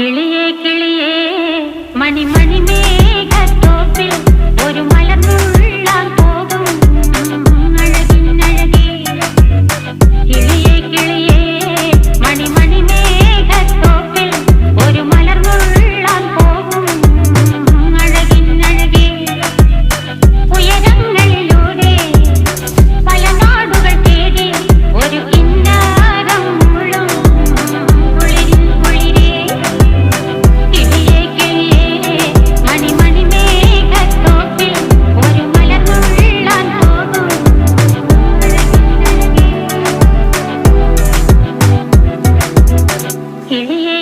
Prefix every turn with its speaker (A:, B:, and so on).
A: കിളിയേ കിളിയേ മണിമണി മേഘത്തോപ്പിൽ ഒരു മലർന്നുള്ളാൻ പോകും അഴകിനഴകേ. കിളിയേ കിളിയേ മണിമണി മേഘത്തോപ്പിൽ ഒരു മലർന്നുള്ളാൻ പോകും അഴകിനഴകേ. ഉയരങ്ങളിലൂടെ പല നാടുകൾ തേടി ഒരു കിന്നാരം മുള്ളും കുളിരിൻ കുളിരേ. കിളിയേ കിളിയേ മണിമണി മേഘത്തോപ്പിൽ ഒരു മലർന്നുള്ളാൻ പോകും അഴകിനഴകേ. കിളിയേ